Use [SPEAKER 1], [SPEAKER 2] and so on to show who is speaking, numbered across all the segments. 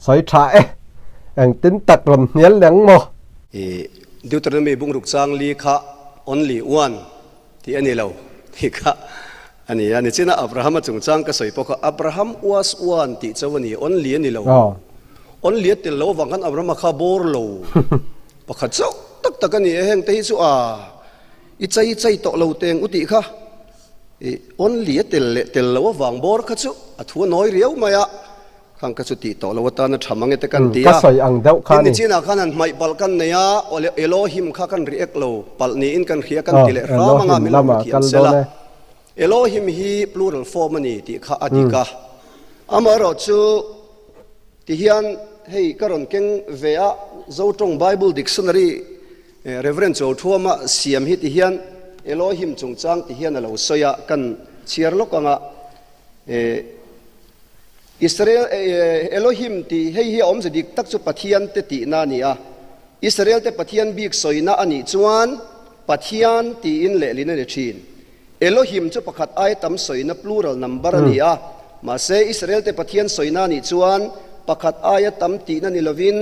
[SPEAKER 1] สอยทาอังตินตักลมเนียนหลังบ่
[SPEAKER 2] ดิวตรมีบุงรุกจางลีคะ only one ที่อันนี้เราที่คะอันนี้จินะอับราฮัมจงจางก็สอยปอกอับราฮัม was one ที่เจ้าวันนี้ only อันนี้เรา only ติดเราวังกันอับราฮัมข้าบอร์เราปอกเจ้าตักกันนี่เองแต่ที่สุอีใจตกเราเตงอุติค่ะonly ติดเราวังบอร์ข้าเจ้าทัวน้อยเรียวมาอะขังกสุติต่อเราตานทำมังเอตกันตี
[SPEAKER 1] ก็สอยอังเดาข้านี่
[SPEAKER 2] จีน่าขันนั้นไม่ปัลกันเนี่ยเอโลหิมข้ากันเรียกเราปัลนี้อินกันเรียกกันตีเลรามังอามิลมุทิอันเซล่าเอโลหิมฮี plural form นี่ที่ข้าอดีกะอามาเราจูที่เฮียนเฮ้ยกระรอนเก่งเวียโจตรง Bible Dictionary Reverend โจทัวมาเสียมฮิที่เฮียนเอโลหิมจงจางที่เฮียนเราสอยกันเชียร์ลูกอ่ะอิสราเอลเอโลฮิมที่ให้อมจะดิกตักจุปะเทียนเตตินานี่อิสราเอลเตปะเทียนบิกสอยนาอันนี้จวนปะเทียนที่อินเลลินเนชินเอโลฮิมจุปะขัดไอตัมสอยนา plural number นี่มาเซอิสราเอลเตปะเทียนสอยนานี่จวนปะขัดไอตัมตีนันนิลวิน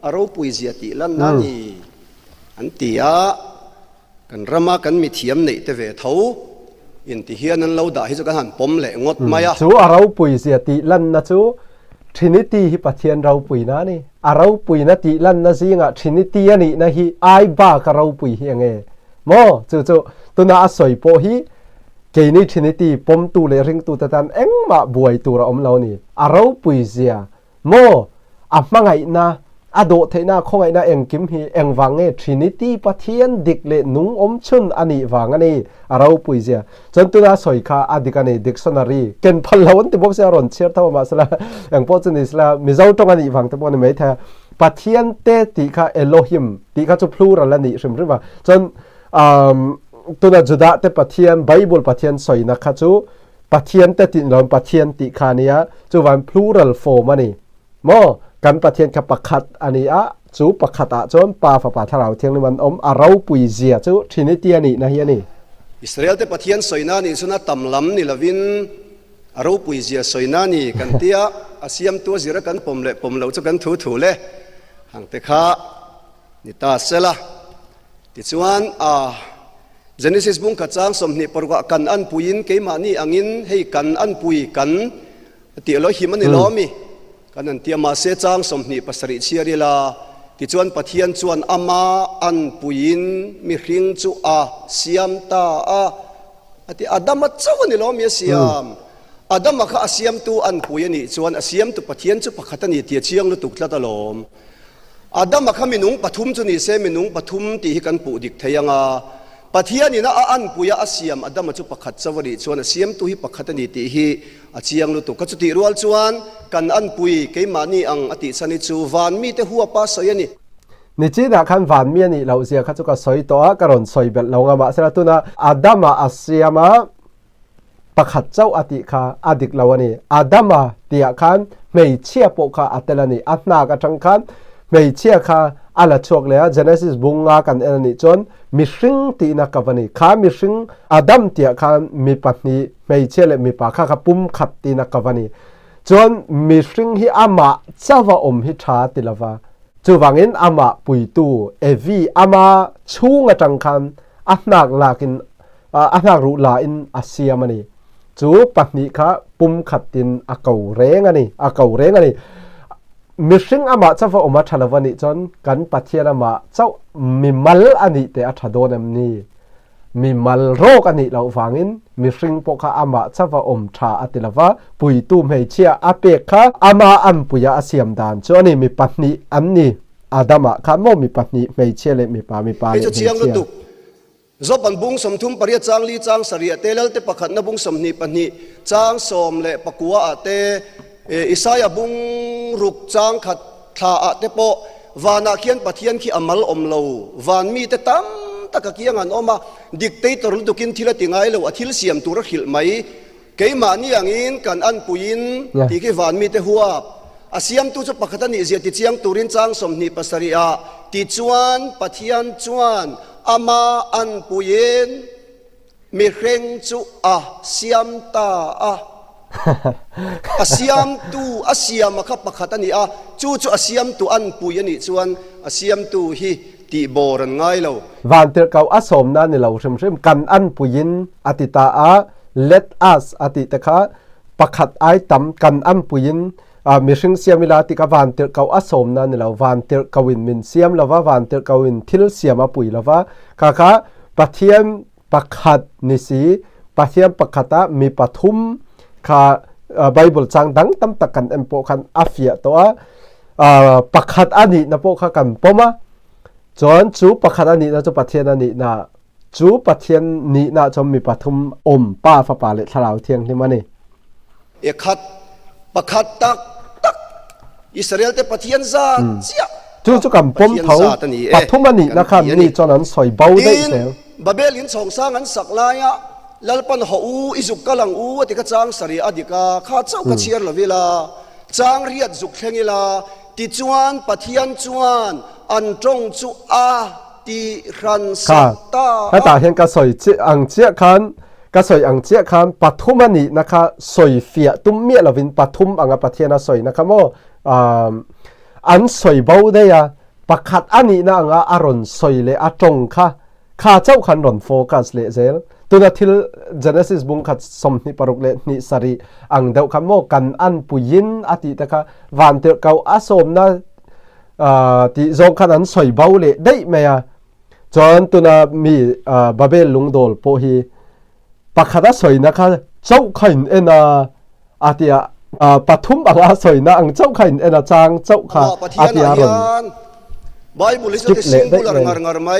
[SPEAKER 2] อารมณ์ปุยเสียติลันนานี่อันที่กันรามากันมีเทียมในเตเวทูอินที่เฮียนั้นเราได้ให้จุกันหันปมเละงดมา
[SPEAKER 1] จูเราปุยเสียติลันนะจูทรินิตี้ฮิปะเทียนเราปุยนะนี่เราปุยนะติลันนะสิงะทรินิตี้นี่นะฮิไอบากเราปุยเฮียงโมจูตัวน่าสวยโพฮิเกนี่ทรินิตี้ปมตูเลริงตูตะตันเอ็งมาบวยตัวเราอมเรานี่เราปุยเสียโมอับมังไงนะอโดเทน่าคงไงนะเอ็งกิมฮีเอ็งวังทรินิตี้ปะเทียนดิกเลนุงอมชุนอันนี้วังอันนี้เราปุยเสียจนตัวน่าสวยค่ะอดีกันนี่ดิกชันนารีเกินพันล้านที่บอกเสียรอนเชียร์ทั้งมาสละเอ็งพูดจนิสละมิเจ้าตรงอันนี้วังทั้งหมดไม่แท้ปะเทียนเตติค่ะเอโลฮิมติค่ะจะพลูรัลนี่ใช่ไหมว่าจนตัวน่าจุดาเตปะเทียนไบเบิลปะเทียนสวยนะคะจูปะเทียนเตติลอนปะเทียนติค่ะเนี่ยจูวันพลูรัลโฟมันนี่โมกันปะเทียนกับปะขัดอันนี้จูปะขัดจนปาฝาปาทาราวเทียงในวันเราปุยเสียจูทรินิตี้นี่นะเฮียนี่
[SPEAKER 2] อิสราเอลเตปะเทียนสอยนานี่สุนัตตำลำนี่ละวินเราปุยเสียสอยนานี่กันเตียอาเซียมตัวเสียกันผมเราจะกันถูเลยห่างเตค่ะนี่ตาเสละติจวนGenesis บุ้งกระจางสมนิปรกกันอันปุยินเกมานี่อังินให้กันอันปุยกันติโลหิมันนี่ล้อมีกันนั่นเตียมาเสจางสมนิปัสริเชียริลาติจวนปะเทียนจวนอามาอันปุยินมีริงจูเสียมตาติอาดัมเจ้านี่ล้อมีเสียมอาดัมข้าเสียมตัวอันปุยนี่จวนเสียมตัวปะเทียนจูปะขัดนี่เตียเชียงลุตุกละตลอมอาดัมข้ามีนุงปฐุมจุนี่เสมีนุงปฐุมตีให้กันปูดิกเทียงปะเทียนี่นะอันปุยอาเซียมอาดัมจูปะขัดสวัสดีชวนเสียมตัวฮิปะขัดนี่ตีฮีอาเชียงลุตุกัจจุติรัวชวนกันอันปุยเกมานี่อังอติสันิจูวานมีแต่หัวป้าสอยนี่
[SPEAKER 1] นี่จีน่ะคันวานมีนี่เราเสียข้าจุกสอยตัวกระรอนสอยเบ็ดเรางามาเสร็จตัวน่ะอาดัมอาเซียมาปะขัดเจ้าอติค่ะอดิกเรานี่อาดัมเตียคันไม่เชี่ยปกค่ะอัตเลนี่อัตนากระชังคันไม่เชี่ยค่ะอาลาชวกเลยGenesis บุงงากันเอ็นนี่จนมิชิงตีนักวันนี้ข้ามิชิงอาดัมเตียคันมีปัตนีไม่เชี่ยเลยมีปากข้าปุ่มขัดตีนักวันนี้จนมิชิงฮิอามาเจ้าว่าฮิชาติลาวาจูวังอินอามาปุยตูเอวีอามาชูงจังคันอัตนักลากินอัตนักรูลาอินอาเซียมันนี่จูปัตนีข้าปุ่มขัดตินอาเกาเรงอันนี้มิชิงอามาเจ้าว่ามาทลาวันนี้จนกันปะเทียนอามาเจ้ามีมัลอันนี้แต่อัฐโดนนี่มีมัลโรคอันนี้เราฟังอินมิชิงปกอามาเจ้าว่าชาอัติลาวะปุยตูไม่เชียอาเปกค่ะอามาอันปุยอาเซียมดานจนนี่มีปัตนีอันนี้อาดัมข้ามมีปัตนีไม่เชียเลยมีปา
[SPEAKER 2] ไอ้เจ้าเชียงลุตุจบบันบุงสมทุมปริยจางลีจางสริยเตลเตปะขันนบุงสมนีปันนีจางสมเลปะกัวเตอิสายบุงรุกจางขัดทาเตโปวานาเขียนปะเทียนขีอมัลอมโลวานมีเตตัมตะกะเกียงอันออกมาดิกเตตอร์ตุกินทีละติงไงโลอธิลเสียมตัวหิลไหมเกมานี่อย่างอินกันอันปุยินที่กีวานมีเตหัวอาเซียมตัวจะปะขัดนี่เสียติเชียงตุรินจางสมนีปัสริยาติจวนปะเทียนจวนอามาอันปุยินมีเร่งจูเสียมตา อาเซียมตูอาเซียมมาครับปะขัดอันนี้จู่อาเซียมตูอันปุยนี่ส่วนอาเซียมตูฮีตีโบรันง่ายเรา
[SPEAKER 1] วันเตอร์เกาอสมนั่นนี่เราชิมกันอันปุยินอติตาlet us อติตะคะปะขัดไอตำกันอันปุยินมิชิงเสียมิลาติกาวันเตอร์เกาอสมนั่นนี่เราวันเตอร์เกาวินมินเสียมลาวาวันเตอร์เกาวินทิลเสียมาปุยลาวาค่ะปะเทียมปะขัดนิสีปะเทียมปะขัดมีปฐุมค่ะไบเบิลจังดังตำตะกันเอ็มโปคันอาเฟียตัวปะขัดอันนี้นะโปคักันปมาจนจูปะขัดอันนี้นะจูปะเทียนอันนี้นะจูปะเทียนนี้นะจะมีปฐุมป้าฟ้าป่าเลทลาวเทียงที่มันนี่
[SPEAKER 2] ขัดปะขัดตักอิสราเอลแต่ปะเทียนซาเจีย
[SPEAKER 1] จูกันปมเขาปฐุมอันนี้นะครับนี่จนนั้นสอยเบาได้เสีย
[SPEAKER 2] บาเบลินสองสร้างอันสักลายลัลปันหูอิจุกกะลังติกะจางสรีอดิกาข้าเจ้ากะเชียร์ละเวลาจางเรียดจุกเทงิลาติจวนปะเทียนจวนอันจงจุติรันสัตตา
[SPEAKER 1] ถ้าตาเห็นกะสอยจิอังเจียคันกะสอยอังเจียคันปฐุมอันนี้นะคะสอยเฟียตุ้มเมียละวินปฐุมอังปะเทียนสอยนะคะโมอันสอยเบาได้ปะขัดอันนี้นะอังอารอนสอยเลยจงค่ะข้าเจ้าคันรอนโฟกัสเลยเซลตัวนั้นที่ Genesis บุงขัดสมนิปรุกเลนิสรีอังเดาคำโมกันอันปุยินอติตะคะวันเตอเกาอาสมนะที่จงขันอันสอยเบาเลยได้ไหมจนตัวนั้นมีบาเบลลุงโดลโพฮีปะขัดสอยนะคะเจ้าขันเอ็นอติปฐุมอังอาสอยนะอังเจ้าขันเอ็นจางเจ้าค่ะอติอารอน
[SPEAKER 2] ไบเบิลจะสิงบุลงารไหม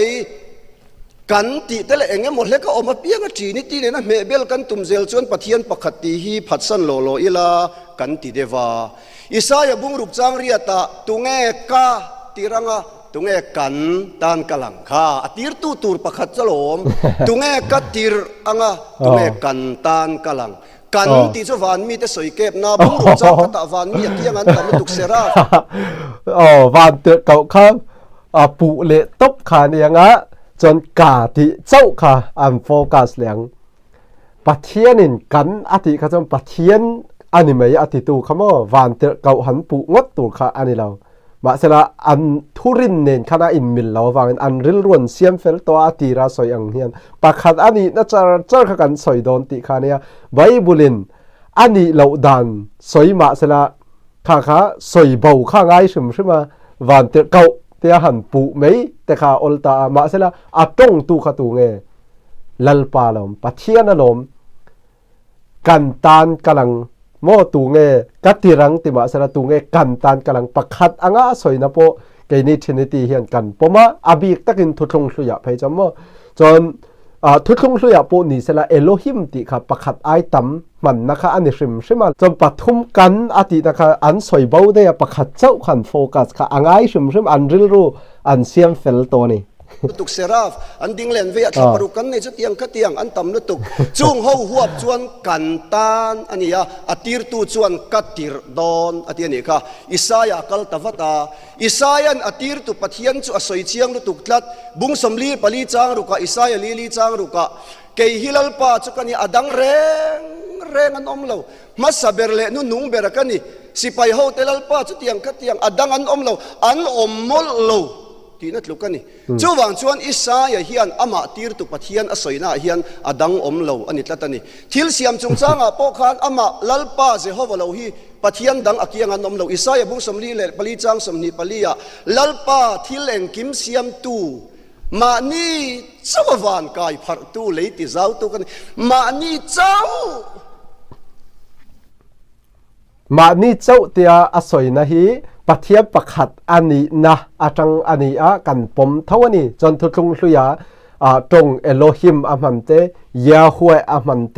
[SPEAKER 2] กันติแต่ละเองหมดเลยก็ออกมาเปียกจีนี่ตีเนี่ยนะเมเบลกันตุ่มเซลชวนปะเทียนปะขัดตีฮีพัดสันโลโลอิลากันติเดวาอิสายบุงรุกจางเรียตาตุงเอกาตีรังตุงเอกันตานกะลังคาตีร์ตูปะขัดจลมตุงเอกตีร์อังตุงเอกันตานกะลังกันติจวันมีแต่สวยเก็บนาบุงรุกจางตะวันมีเกี่ยงอันตะมุตุกเสรา
[SPEAKER 1] วันเตอเก่าข้ามปุเลตบขาเนี่ยงะจนกาที่เจ้าค่ะอันโฟกัสเหลียงปะเทียนินกันอติเขาจนปะเทียนอันนี้ไม่อติตูคำว่าวันเตอเก่าหันปุงดตูค่ะอันนี้เรามาเสละอันทุรินเนนคณะอินมิลเราฟังอันริลรวนเซียมเฟลตัวอติราสอยอังเฮียนปะขัดอันนี้น่าจะเจ้ากันสอยโดนติค่ะเนี่ยไบเบิลินอันนี้เราดันสอยมาเสละค่ะสอยเบาข้างไงใช่ไหมวันเตอเก่าเตียหันปูไม่แต่ข้าอลตามาเสละตรงตูขตูเงลัลปาลมปะเทียนลมกันตานกำลังโมตูเงกัตติรังติมาเสละตูเงกันตานกำลังประคัดอ่างสอยนะโปเกนิทินิตีเฮียนกันปมาอบีกตะกินทุทงสุยะไปจำโมจนทุทงสุยะโปนี่เสละเอโลฮิมติค่ะประคัดไอตัมมันนะคะอันนี้ใช่ไหมจนปฐุมกันอตินะคะอันสวยเบาได้ประคัดเจ้าขันโฟกัสค่ะอ่างไอใช่ไหมอันริลรูอันเซียมเฟลตัวนี้
[SPEAKER 2] ตุกเซราฟอันดิ้งเลนเวียขับปรุกันในจุดยังคัดยังอันต่ำนุตุกจุงหัวหัวจวนกันตานอันนี้อติร์ตูจวนกัดติร์ดอนอันนี้ค่ะอิสายาคัลตวัตาอิสายันอติร์ตูปัทยันจุอสอยเชียงนุตุกทัดบุงสมลีปลีจางรุกะอิสายาลีจางรุกะเกยฮิลัลปาจุกันนี้อดังแรงอันอมเรามัสเบรเลนุนุงเบรกันนี้สิไปโฮเทลปาจุดยังคัดยังอดังอันอมเราอันอมมลเราที่นั่นลูกกันนี่จวงชวนอิสายาเฮียนอามาตีร์ตุปัทยันอสอยนาเฮียนอดังอมเราอันนี้ละตันนี่ทิลเสียมจงจางปอกขานอามาลัลปาเจฮาวะเราฮีปัทยันดังอักยังอันอมเราอิสายาบุงสมลีเลปลีจางสมนีปลียาลัลปาทิลเองกิมเสียมตูมานี่เจ้าวันกายพัดตูเลยติเจ้าตูกันมานี่เจ้า
[SPEAKER 1] เตียอสอยนะฮีปะเทียบประขัดอันนี้นะจังอันนี้กันปมเท่านี้จนทุกสุยาตรงเอโลฮิมอามันเตยาฮวยอามันเต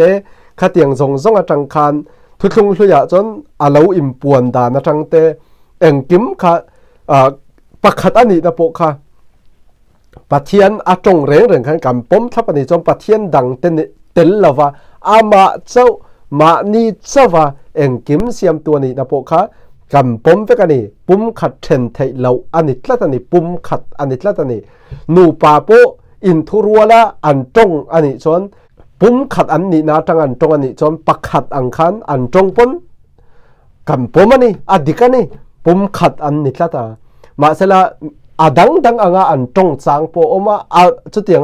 [SPEAKER 1] ขัดยังทรงจังคันทุกสุยาจนเราอิมปวนดานะจังเตเอ็งกิมค่ะประขัดอันนี้นะพวกค่ะปะเทียนจงเร่งขันกันปมทับอันนี้จนปะเทียนดังเต็นละว่าอามาเจ้ามานี่เจ้าว่าเอ็งกิมเสียมตัวนี้นะพวกค่ะกันปมเวกันนี่ปุ่มขัดเทนไทยเราอันนี้ละตันนี่ปุ่มขัดอันนี้ละตันนี่นูปาโปอินทุรัวละอันตรงอันนี้ชน ปุ้มขัดอันนี้นาจังอันตรงอันนี้จนปักขัดอังคันอันตรงปนกันปมอันนี้อดีกันนี่ปุ้มขัดอันนี้ละตามาเสละอดังดังอ่ะอันตรงจางปอมาจุดอย่าง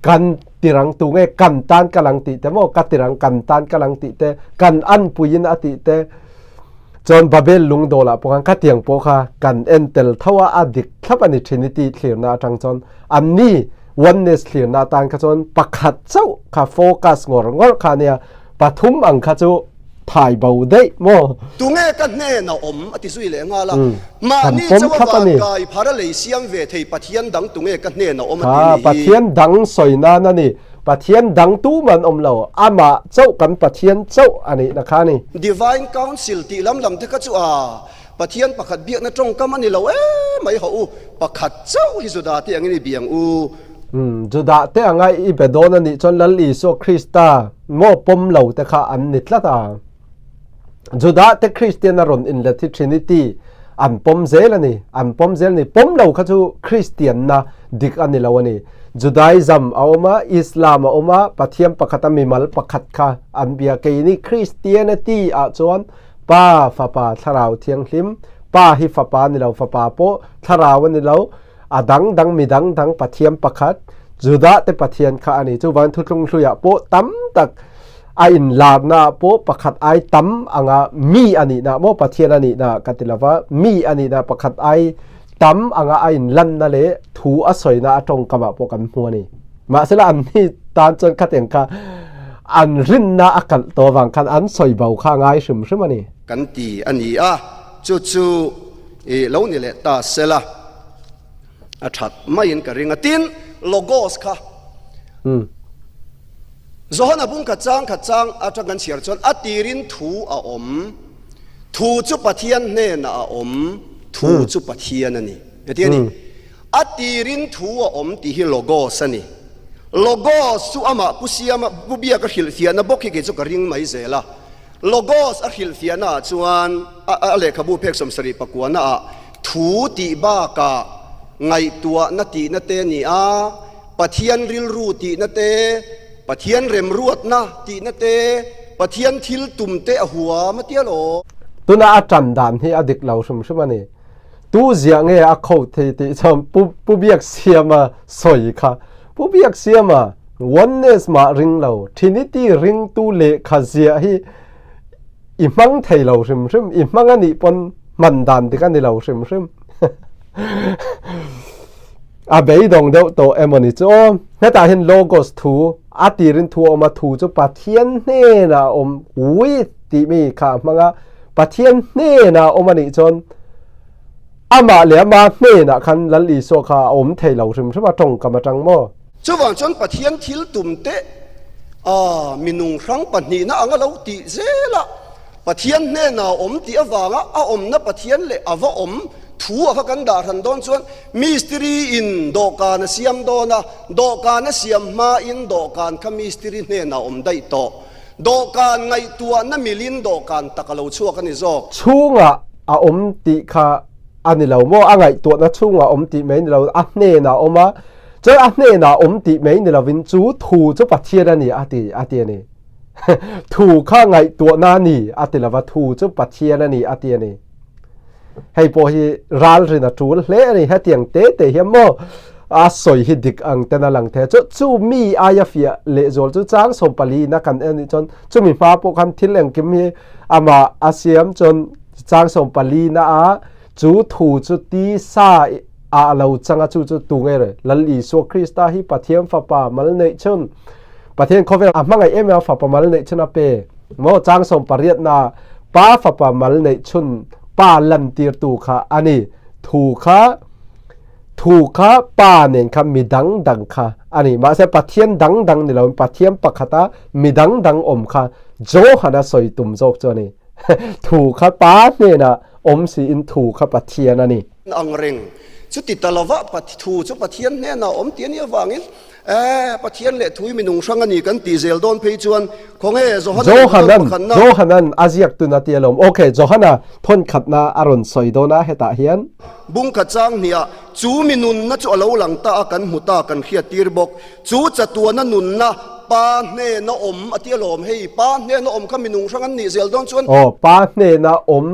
[SPEAKER 1] กันติรังตุงกันตานกำลังติแต่ว่ากันติรังกันตานกำลังติแต่กันอันปุยินอติแต่จนบาเบลลุงโดละพวกกันกัดเตียงโปค่ะกันเอ็นเตลทว่าอดิกทับอันนี้ทรินิตี้เคลียร์นาจังจนอันนี้วันเนสเคลียร์นาตานขจนปักขัดเจ้าค่ะโฟกัสงอค่ะเนี่ยปฐุมอังขจูถ่ายเบาได้โม
[SPEAKER 2] ตุงกันแน่นะอติสุยเลงาละมานี่จะว่าบางกายพาราเลเซียมเวทีปะเทียนดังตุงกันแน่นะ
[SPEAKER 1] ปะเทียนดังสวยนานั่นนี่ปะเทียนดังตู้มันเราอามาเจ้ากันปะเทียนเจ้าอันนี้นะคะนี่
[SPEAKER 2] Divine Council ตีลำที่เขาจูปะเทียนปะขัดเบียกนะตรงก็มันนี่เราไม่เขาปะขัดเจ้าฮิสุดาที่อย่างนี้เบียง
[SPEAKER 1] จุดาเตะไงอีเบโดนันนี่จนลัลลีโซคริสตาโมปมเหล่าแต่ข้าอันนิดละตาจุดาเตคริสเตียนรอนอินเลติทรินิตี้อันปมเซลนี่อันปมเซลนี่ปมเหล่าเขาจูคริสเตียนนะดิกอันนี้เรานี่จุดาอิซัมเอามาอิสลามเอามาปะเทียมปะขัดมิมัลปะขัดค่ะอันเบียกีนี่คริสเตียนตี้จวนป้าฟ้าป่าทาราวเทียงลิมป้าฮิฟ้าป่านี่เราฟ้าป่าโปทาราวนี่เราดังมีดังปะเทียมปะขัดจุดาเตปะเทียนค่ะอันนี้จูวันทุกลุยโปตั้มตักไออินลาบนาโปปะขัดไอตั้มอ่างมีอันนี้นะโมปะเทียนอันนี้นะกัติลาวะมีอันนี้นะปะขัดไอตั้มอ่างไออินลันนั่นแหละถูอสวยนะตรงกับโปกันหัวนี่มาสละอันนี้ตานจนขัดเองค่ะอันรินนะอากาศตัววังคันอันสวยเบาข้างไอซึมมันนี่
[SPEAKER 2] กันตีอันนี้จู่เราเนี่ยแหละตาเสละชัดไม่เห็นกับเรื่องตินโลโกสค่ะจอห์นบุ้งขัดจังอาจารย์กันเชียร์จนตีรินทูทูจุปะเทียนเน่นะทูจุปะเทียนนี่เดี๋ยวนี้ตีรินทูตีฮิโลโกสนี่โลโกสุอามากุศิอามาบุบียกฮิลเทียนะบอกให้เกิดจุกริงไม่เจละโลโกสฮิลเทียนะจวนอะไรขบูเพกสมสริปกวนทูตีบ้ากะไงตัวนาตีนาเตนี่ปะเทียนริลรูตีนาเตปะเทียนเร็มรวดนะตีนาเตปะเทียนทิลตุ่มเตะหัวมาเตียโล
[SPEAKER 1] ตัวน่าจันดานที่อดีตเราสมมันนี่ตู้เสียงเขาที่ชมผู้เบียกเสียมาสวยค่ะผู้เบียกเสียมาวันเนสมาริงเราทีนี้ที่ริงตู้เละขาเสียให้อิมังไทยเราสมอิมังอันนี้ปนมันดานที่กันที่เราสมอาเบยดงเดาโตเอมอนิโจเนตาเห็นโลโกสทูตีรินทูออกมาทูจุปะเทียนเน่นะวิติมีค่ะมังปะเทียนเน่นะมันนี่จนอามาเหลียมาเน่นะคันลัลลีโซค่ะเทเหล่าซึมใช่ป่ะตรงกับมาจังโม
[SPEAKER 2] จุวังจนปะเทียนทิลตุ่มเตะมินุงครั้งปะนีนะเราติเซละปะเทียนเน่นะติอวางนะปะเทียนเลทูเขากันด่าทันโดนส่วนมิสตรีอินดอกการเสียมโดนะดอกการเสียมมาอินดอกการขมิสตรีเนี่ยนะได้โตดอกการไงตัวนั่นมิลินดอกการตะกะเราชั่วกันนี่จอก
[SPEAKER 1] ช่วงติค่ะอันนี้เราโมไงตัวนั่นช่วงติไม่เราเนี่ยนะมาเจอเนี่ยนะติไม่เราวินจูทูจะปัดเทียนนี่ตีนี่ทูข้าไงตัวนั่นนี่ตีเราว่าทูจะปัดเทียนนี่ตีนี่ให้พอฮีรัลรินาทูเล่นี่ให้เตียงเตะเฮียโมสวยฮิดิกอังเตน่าหลังเทจูมีอายาฟิอาเลโจลจูจางสมปลีนักกันเอ็นจนจูมีฟ้าพวกคันทิลเลงกิมฮีมาอาเซียมจนจางสมปลีนะจูทูจูตีซาเราจังจูตุงเอร์ลัลลีโซคริสตาฮิปะเทียมฟ้าป่ามัลเนชนปะเทียนคอเวลมังไงฟ้าป่ามัลเนชนเปโมจางสมปลีนะป้าฟ้าป่ามัลเนชนป้าลันตีร์ตูค่ะอันนี้ถูกค่ะป้าเนี่ยค่ะมีดังค่ะอันนี้มาเสปะเทียนดังนี่เราปะเทียนปะขะตามีดังค่ะโจหันสวยตุ่มโจกจนี่ถูกค่ะป้าเนี่ยนะสีอินถูกค่ะปะเทียนอันนี้
[SPEAKER 2] อังเริงสุดติดตลอดปะถูกจุปะเทียนเนี่ยนะเตียนเนี่ยวางอินปะเทียนเละทุยมินุงช่างอันนี้กันตีเซลโดนเพย์จวนของโจฮั
[SPEAKER 1] นนันอาเซียกตุนาเตียลมโอเคโจฮันน่ะพ้นขัดนาอารอนสอยโดนะเฮตาเฮียน
[SPEAKER 2] บุ้งขัดจังเนี่ยจูมินุนนะจูเอาหลังตากันหุตากันเขียตีร์บกจูจะตัวนั้นนุนนะ pa ne na om atia lom hei pa ne na om kha minung sang an ni zel don chuan
[SPEAKER 1] pa ne na om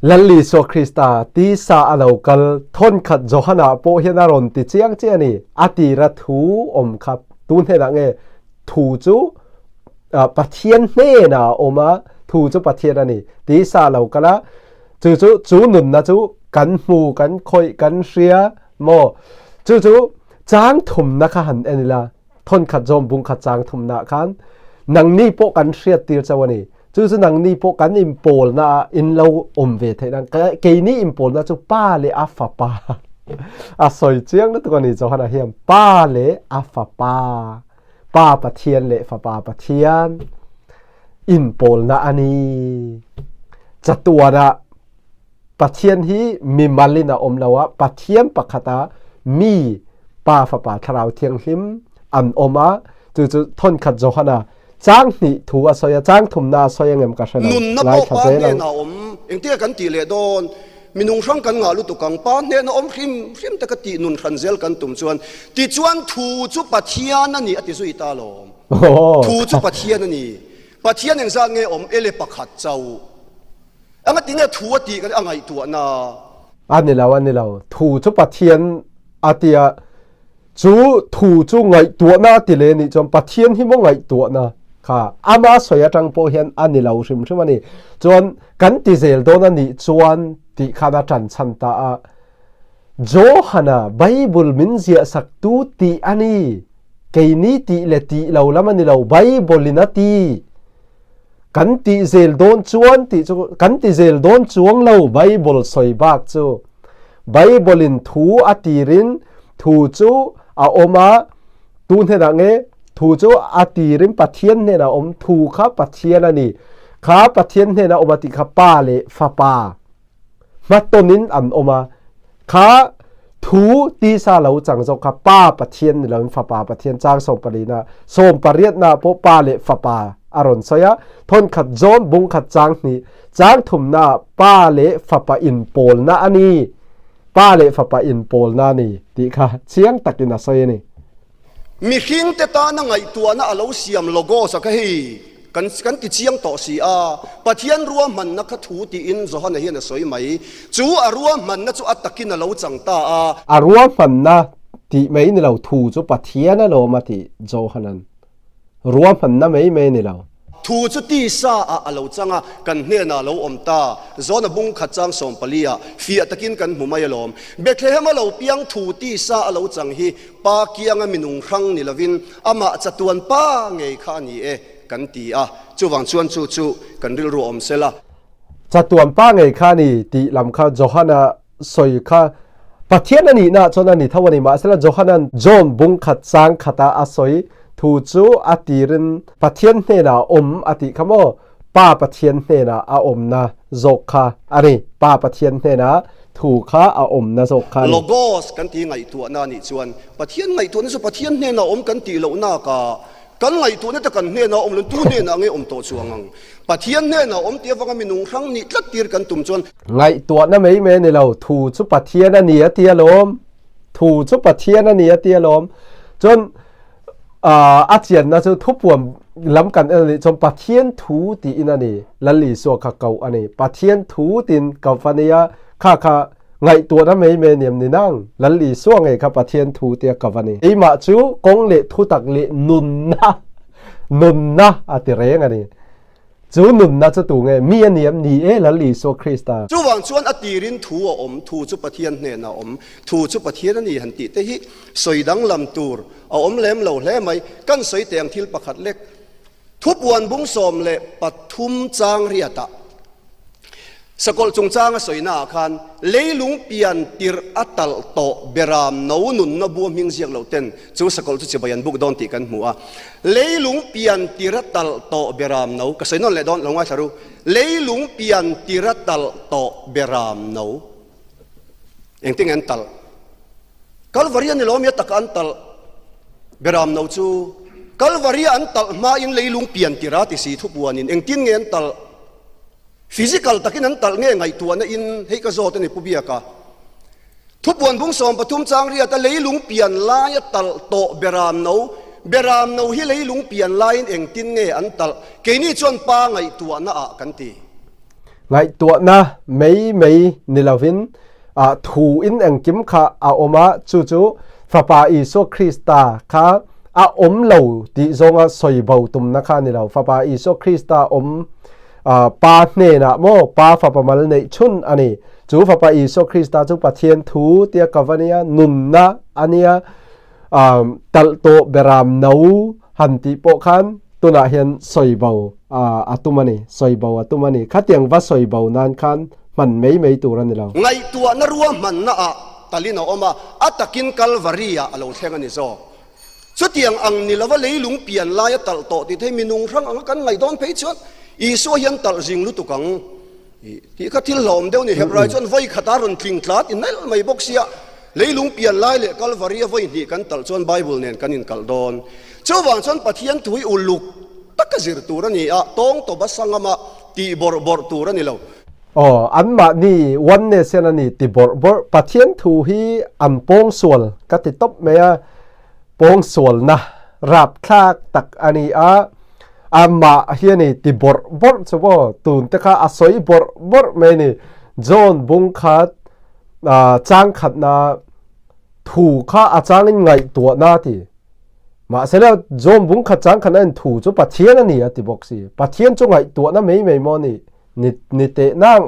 [SPEAKER 1] lalli so Krista ti sa alokal thon khat Johana po hiana ron ti chiang che ani ati ra thu om khap tun he na nge thu chu pathian ne na oma thu chu pathian ani ti sa alokala chu nun na chu kan mu kan khoi kan ria mo chu chang thum na kha han enila thon khat jom bung khat chang thum na khan nang ni po kan ria tir chawani chu nang ni po kan impol na in lo om ve the nang ke ni impol na chu pa le afa pa a soi chiang na to ni Johana hiam pa le afa pa pathian le fa pa pathian impol na ani chatua na pathian hi mi malina om lawa pathian pakhata mi pa fa pa tharau thiang him an oma chu thon khat Johana chang ni thu a soya chang thum na soya ngem ka shana
[SPEAKER 2] nun na po pa ne na om engtia kan ti le don minung sang kan nga lu tu kang pa ne na om hrim ta ka ti nun khan zel kan tum chuan ti chuan thu chu pathian ani ati zui ta lom thu chu pathian ani pathian eng za nge om ele pakhat chau anga tinga thu ati kan angai tu na
[SPEAKER 1] ani law thu chu pathian atia chu thu chu ngai tu na ti le ni chom pathian hi mo ngai tu na kha ama soya tang po hian ani lo rim ani chon kan ti zel don ani chuan ti khana tan chan ta a Johana Bible min zia sak tu ti ani ke ni ti le ti lo lamani lo Bible na ti kan ti zel don chuan ti chu kan ti zel don chuang lo Bible soi bak chu Bible in thu atirin thu chu a oma tun he na nge thu chu atirin pathian ne na om thu kha pathian ani kha pathian ne na omati kha pa le fa pa matonin an oma kha thu ti sa lo chang zo kha pa pathian ni lo fa pa pathian chang som palina som pariat na po pa le fa pa aron soya thon khat zon bung khat chang ni chang thum na pa le fa pa in pol na ani pa le fa pa in pol na ni ti kha chiang takina soy ni
[SPEAKER 2] mi hing te ta na ngai tu na alo siam logo sa ka hi kan ti chiang to si a pathian ruam man na kha thu ti in Johana hian soi mai chu aruam man na chu atakin alo chang ta
[SPEAKER 1] a ruam man na ti mai ni lo thu chu pathian na lo ma ti Johanan ruam man na mai ni lo
[SPEAKER 2] thu chu ti sa a alo changa kan hne na lo om ta zona bung kha chang som palia fi atakin kan humai lom Bethlehem lo piang thu ti sa alo chang hi pa kianga minung rang ni lovin ama chatuan pa ngei kha ni e kan ti a chuwang chuan chu kan ril ru om sela
[SPEAKER 1] chatuan pa ngei kha ni ti lam kha Johana soi kha pathian ani na chona ni thawani ma sela Johanan John bung khat chang khata a soi thu chu atirin pathian ne na om ati khamo pa pathian ne na a om na zokha ani pa pathian ne na thu kha a om na zokha
[SPEAKER 2] logos kan ti ngai tu na ni chuan pathian ngai tu na so pathian ne na om kan ti lo na ka kan ngai tu na ta kan ne na om lu tu ne na nge om to chuangang pathian ne na om ti wanga minung rang ni tlat tir kan tum chuan
[SPEAKER 1] ngai tu na mei me ni lo thu chu pathian ani atia lom thu chu pathian ani atia lom chonอาเจียนนะจะทุบปวมล้ำกันอันนี้จนปะเทียนถูตีอินันนี่ลัลลีสัวข้าเก่าอันนี้ปะเทียนถูตินกับฟันนี้ข้าไงตัวนั้นไม่เมเนียมนี่นั่งลัลลีสัวไงข้าปะเทียนถูเตียกับฟันนี้ไอมาจูกงเละทุตักเละนุนนะอาติเรงอันนี้จูนุนนะจะตัวไงมีอันนี้นี่ลัลลีสัวคริสต์
[SPEAKER 2] จูวังชวนอติรินถูอมถูจุปะเทียนเนี่ยนะอมถูจุปะเทียนนี่หันติเตหิสวยดังลำตูร์เอาอมเล่มเหล่าเล่ไหมกันสวยเตียงทิลประคัดเล็กทุบวันบุ้งสมเละปัทุมจางเรียตะสกอลจงจางสวยนาคันเลลุงเปียนติรอัตลโตเบรามนูนุนนบัวมิงเสียงเหล่าเต้นจูสกอลจุจิบยันบุกดอนติกันหัวเลลุงเปียนติรอัตลโตเบรามนูก็สวยนั่นแหละดอนลงว่าสรุเลลุงเปียนติรอัตลโตเบรามนูเองติงอันตัลกัลวารีนี่ล้อมยัตกันตัลเบรามนูจูกัลวารีอันตัลมาอินเลลุงเปียนติราติสีทุบวันอินเองติงเงินตัลphysical takin an tal nge ngai tu na in hei ka zo te ni pubia ka thupon bung som pathum chang ria ta leilung pian la ya tal to beram no เบรามนูฮิเลยลุงเปลี่ยนไลน์เองตินเงอันตัลเกนี่จวนป้าไงตัวน่ากันตี
[SPEAKER 1] ไงตัวนะไม่นิลาวินถูอินเองกิมค่ะอมาจูฟาปาอิโซคริสตาค่ะอมเหลาที่จงสอยเบาตุมนะคะนี่เราฟาปาอิโซคริสตาปาเนนะโมปาฟาปามัลเนชุนอันนี้จูฟาปาอิโซคริสตาจูปะเทียนถูเตียกาวานียนุนนะอันนี้ตัลโตเบรามนูหันติโปคันตัวน่ะเห็นสอยเบาอัตุมันนี่สอยเบาอัตุมันนี่ข้าเตียงว่าสอยเบานั้นคันมันไม่ตัวนั้นนี่เรา
[SPEAKER 2] ไงตัวนรัวมันน่ะตาลินเอามาอัตกินกัลวารียาเราเท่งอันนี้โซสุดที่อังนี่ละว่าเลยลุงเปลี่ยนลายตัลโตที่ให้มีนุ่งรังอังกันไงโดนเพชรอีโซยันตัลจิงลุตุกังที่ข้าที่หลอมเดียวนี่เฮบไรจนไว้ขัดารุนทิ้งคลาดอินนั่นไม่บอกเสียเลยลุงเปลี่ยนลายเลยกัลวารียาไว้นี่กันตัลจนไบเบิลเนี่ยกันอินกัลโดนเจ้าวังจนปะเทียนถุยอุลุกตักกะจิรตูรันนี่ต้องตัวบัสสังมาตีบอร์ตูรันนี่เรา
[SPEAKER 1] อันมานี่วันเนเซนันนี่ติบอร์ปะเทียนถูฮีอันโป้งส่วนก็ติดตบเมียโป้งส่วนนะรับคลากตักอันนี้อันมาเฮียนี่ติบอร์สบตุนแต่ข้าอาศัยบอร์เมนี่จอนบุงขัดจ้างขัดนะถูกข้าอาจารย์ไงตัวหน้าที่มาเสร็จแล้วจอนบุงขัดจ้างขัดนั้นถูกจุปะเทียนนี่ติบอกสิปะเทียนจงไงตัวนั้นไม่มอนี่นิเตนั่ง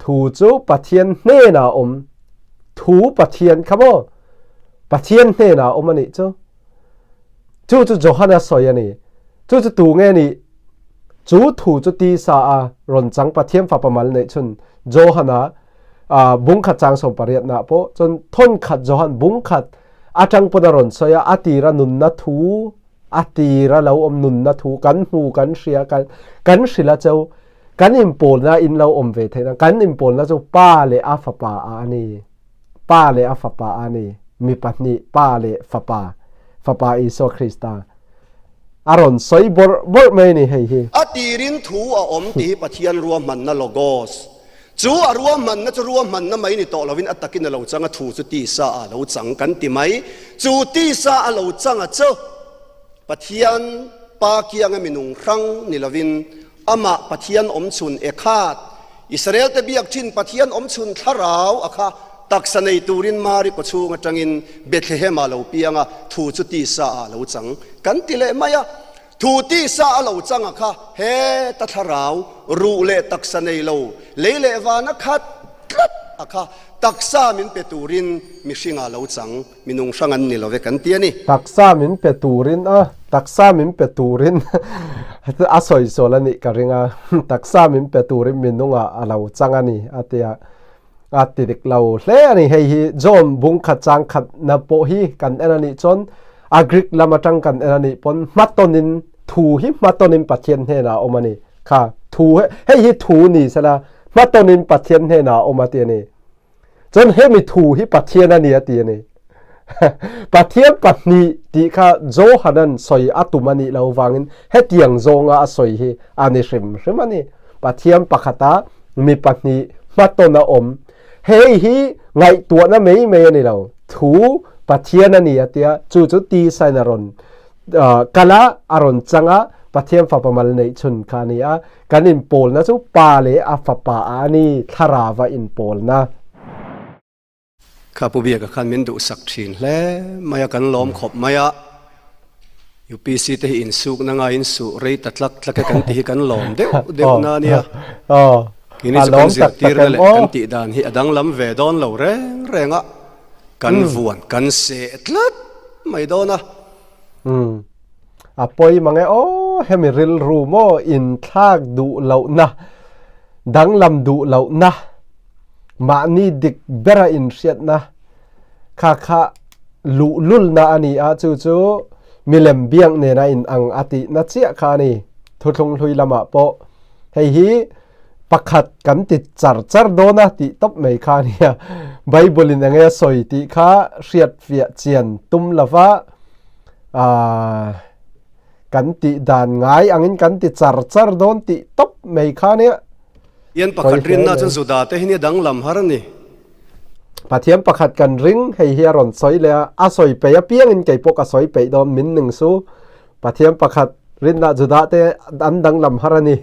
[SPEAKER 1] ถูจูปะเทียนเน่นาถูปะเทียนครับบ่ปะเทียนเน่นามันนี่จูโจฮันสอยนี่จูตูเงนี่จูถูจูตีสารอนจังปะเทียนฟ้าประมาณนี่ชนโจฮันบุงขัดจังสมปริยนะพอจนทนขัดโจฮันบุงขัดอาจังปนรอนสอยอาตีระนุนนะถูอาตีระเรานุนนะถูกันหูกันเสียกันศิลาเจ้ากันอิมโพลนะอินเราเวทนะกันอิมโพลนะจูป้าเลอาฟปาอันนี้ป้าเลอาฟปาอันนี้มีปัตนีป้าเลฟปาอิโซคริสตาอารอนสอยบอร์ไม่นี่เฮ้ย
[SPEAKER 2] อตีรินถูตีปะเทียนรวมมันนะโลโกสจูรวมมันนะจะรวมมันนะไม่นี่โตเราวินอัตตะกินเราจังถูจุตีซาเราจังกันติไหมจูตีซาเราจังเจ้าปะเทียนปาเกียงมีนุงครั้งนี่เราวินอามาปะเทียนชุนเอคาดอิสราเอลแต่เบียกชินปะเทียนชุนทาราวอะค่ะตักสนัยตูรินมาริกชูงจังอินเบธเลเฮมาเราเปียงถูจุตีซาเราจังกันติเลมายะถูตีซาเราจังอะค่ะเฮตัทาราวรูเลตักสนัยเราเลวานักขัดอะค่ะตักซามินเปตูรินมิชิงาเราจังมินุงช่างอันนี่เราเวกันเตียนี่
[SPEAKER 1] ตักซามินเปตูรินตักซามินเปตูรินอาศัยโซลนี่กะริงตักซามินเปตูรินมินุงเราจังอันนี้อาติดิกเราเล่นี่ให้จอมบุงขัดจังขัดนับโปฮีกันอันนี้จนอากริกลามาจังกันอันนี้ปนมัตตนินถูหิมัตตนินปัจเจนเฮนาอมานี่ค่ะถูให้ถูนี่ซะละมัตตนินปัจเจนเฮนาอมาเตียนี่จนให้มีถูหิปัจเจนนี่เตียนี่ปัจเจนปัจนี้ที่ข้าโจหันันสอยอัตุมันนี่เราฟังให้เตียงโจงสอยให้อันนี้ชิมมันนี่ปัจเจนปัจขตามีปัจนี้มัตตนาเฮ้ยไงตัวนั้นไม่นี่เราถูปัจเจนนี่เตียจุตีไซนารอนกะละอารอนจังปัจเจนฟ้าประมาณในชนคานีกันอินโพลนะจูปาเลอาฟปาอันนี้ทาราวาอินโพลนะ
[SPEAKER 2] ข้าพเจ้าก็ขันมินดูสักทีแล้วมายกันล้อมขบมายอยู่ปีสิเตอินสุกนางอินสุเรยตัดลักกันตีกันล้อมเดี๋ยวนาเนี่ยกินจะกันสิตีร์เลยกันตีดานฮีอดังลำเวดอนเราแรงกันวนกันเสดลัดไม่โดน
[SPEAKER 1] ปอยมังเอเฮมิริลรูโมอินทากดูเหล่านะดังลำดูเหล่านะมานี่ดิกเบราอินเสียดนะข้าลุลนะอันนี้จูมิเลมเบียงเนี่ยนะอินอังอตินัดเสียข้านี่ทุทงทุยละมาโปให้ฮีปักขัดกันติดจัดโดนะติตบไม่ข้านี่ไบเบิลอินยังไงสอยติข้าเสียดเฟียเจียนตุมละฟ้ากันติดานง่ายอังอินกันติดจัดโดนติตบไม่ข้านี่
[SPEAKER 2] ยันปักขัดรินน่าจนสุดาแต่ที่นี่ดังลำฮาร์นี่
[SPEAKER 1] ปะเทียมประคัดกันริงให้เฮียรอนซอยเลยอาซอยไปเปียงอินไก่ปกอาซอยไปดอมมินหนึ่งสู้ปะเทียมประคัดรินนาจุดาเตอันดังลำฮารานี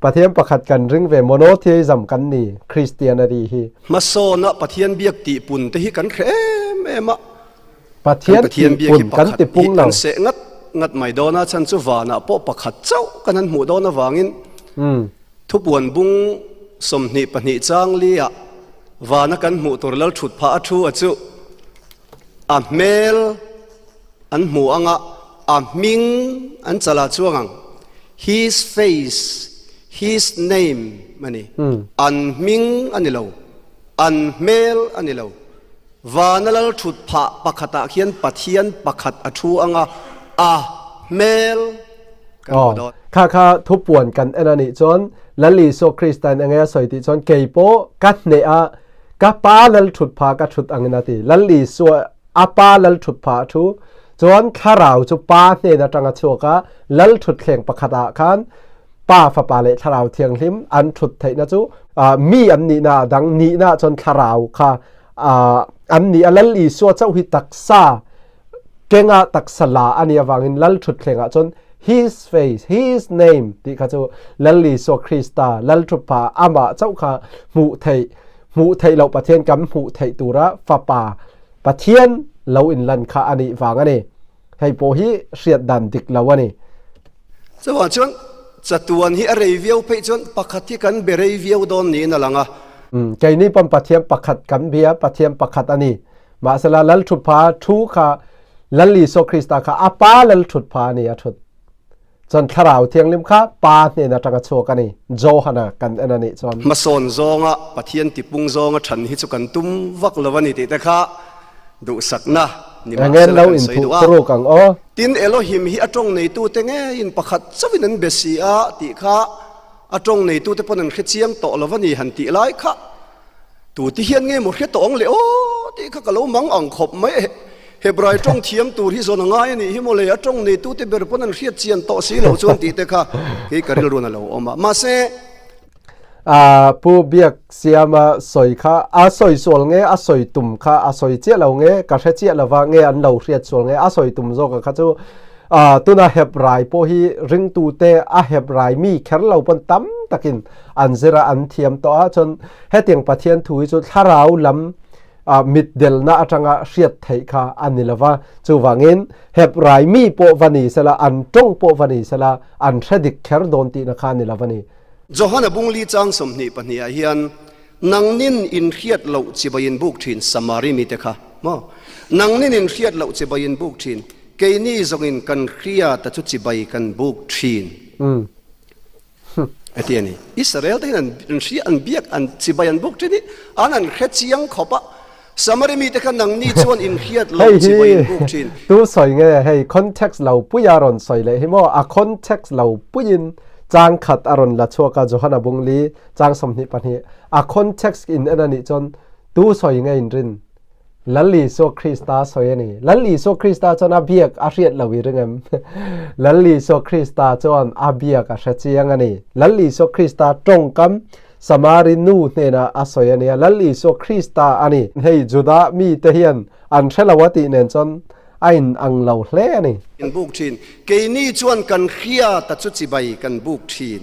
[SPEAKER 1] ปะเทียมประคัดกันริงเวโมโนเทอิซัมกันนี่คริสเตียนารีฮี
[SPEAKER 2] มาโซนะปะเทียนเบียกติปุนเตหิกันเครมเอมะ
[SPEAKER 1] ปะเทียนปุ่นกันติปุงเรา
[SPEAKER 2] เสงัดไม่โดนะฉันสุวานะปอประคัดเจ้ากันนั้นหมู่โดนะวางินทุบวนบุงสมนิปนิจางเลียวานะกันหมู่ตัวเราฉุดพาชูอจุอัมเมลอันหมู่อังอัมมิงอันจลาจวงัง his face his name มันนี่อันมิงอันนี้เราอันเมลอันนี้เราวานะเราฉุดพาปะขัดเขียนปะเทียนปะขัดอชูอังอะเมล
[SPEAKER 1] อ๋อค่าทุบป่วนกันอันนี้จนลัลลีโซคริสตันอังเงสอยติจนเกยโปกัดเนอะกะปาลัลฉุดพากัดฉุดอังนาติลัลลีโซอาปาลัลฉุดพาทูจนข้าราวจุปาเนนะจังชัวกะลัลฉุดเข่งปะขัดคันป้าฟะปาเลข้าราวเทียงหิมอันฉุดไทนะจูมีอันนี้นะดังนี้นะจนข้าราวค่ะอันนี้ลัลลีโซเจ้าหิตักซาเก่งอะตักสลาอันนี้วางอินลัลฉุดเข่งอะจนhis face his name ที่เขาจะลัลลีโซคริสตาลัลทุปาอามาเจ้าค่ะหมู่ไทยเราประเทศกันหมู่ไทยตุระฟาปาประเทศเราอินลันค่ะอันนี้ฟังอันนี้ให้โปฮิเสียดดันดิกเราวันนี้
[SPEAKER 2] สวัสดีจัตุวันที่อะไรวิวไปจนปักขัดที่กันเบรย์วิวโดนนี่นั่นแหละไง
[SPEAKER 1] ไกนี่เป็นประเทศปักขัดกันเบียประเทศปักขัดอันนี้มาสละลัลทุปาทูค่ะลัลลีโซคริสตาค่ะอาปาลัลทุปานี่ทุดจนขราวเทียงลิมค้าปาเนี่ยนะจังกะโชกันนี่โจฮานะกันอันนี้จน
[SPEAKER 2] มาสอนโจงะปะเทียนติปุงโจงะฉันฮิจุกันตุ้มวักละวันนี้ติแต่ข้าดูสักนะ
[SPEAKER 1] นี่มันงั้นเราอินทุกรูกังอ๋อ
[SPEAKER 2] ตินเอโลหิมฮิอจงในตู้เตงอินประคัดสวินันเบสีอาติข้าอจงในตู้เตปนันเขเชียงโตละวันนี้หันติไลข้าตู้ที่เฮียนเงี้ยหมดเขตองเลยโอ้ติข้าก็รู้มังอ่างขบไหมเฮบรายจงเทียมตูที่โซนง่ายนี่ฮิโมเลยจงในตู้ที่เบรปนันเขียดเชียนโตสีเหล่าชวนตีเตค่ะที่กระดิ่งรุนเราออกมาเส
[SPEAKER 1] ผู้เบียกเสียมาสอยค่ะสอยส่วนเงี้ยสอยตุ่มค่ะสอยเจี๊ยเราเงี้ยกระเจี๊ยเราว่าเงี้ยอันเราเขียดส่วนเงี้ยสอยตุ่มโจกับข้าจูตัวน่ะเฮบรายพอฮีริงตูเตเฮบรายมีแค่เราเป็นตั้มตะกินอันเซราอันเทียมต่อจนให้เตียงปะเทียนถุยจนถ้าเราล้ำมิดเดลน่าจังเสียดไทยค่ะอันนี้ละว่าจูวางินเฮบไรมีโปวันีสละอันจงโปวันีสละอันเสดิกแคร์โดนตีนะคะนี่ละวันี
[SPEAKER 2] โจฮันบุงลีจังสมนิปนิอาเฮียนนังนินอินเขียดเหล่าจิบยินบุกทินสมาริมิเตค่ะมั้งนังนินอินเขียดเหล่าจิบยินบุกทินเกนี่จงอินกันเขียดแต่จุดจิบยิกันบุกทินไอ้ที่นี่อิสราเอลที่นั่นเขียนเบียกอันจิบยินบุกทินนี่อันนั้นเขตยังขบะสมัยมีแต่กันนังนี่ชวนอินเขียดเราจีบอินบุกชิน
[SPEAKER 1] ตัวสอยไงให้คอนเท็กซ์เราปุยารอนสอยเลยให้มั่วคอนเท็กซ์เราปุยินจางขัดอารอนละชัวกับโจฮันบุงลีจางสมนิปันเหคอนเท็กซ์อินอันนี้จนตัวสอยไงอินรินลัลลีโซคริสตาสอยนี่ลัลลีโซคริสตาจนอาเบียกอาเรียดเราวิรึงมลัลลีโซคริสตาจนอาเบียกอาเชียงอันนี้ลัลลีโซคริสตาตรงกันสมารินูเนนะอาศัยเนี่ยลัลลีโซคริสตาอันนี้ให้จุดามีเทียนอันเชลวัติเนนจนไอ้อังเหล่าเล่นี่
[SPEAKER 2] กันบุกชินเกนี่ชวนกันเขียตัดจุดจีบกันบุกชิน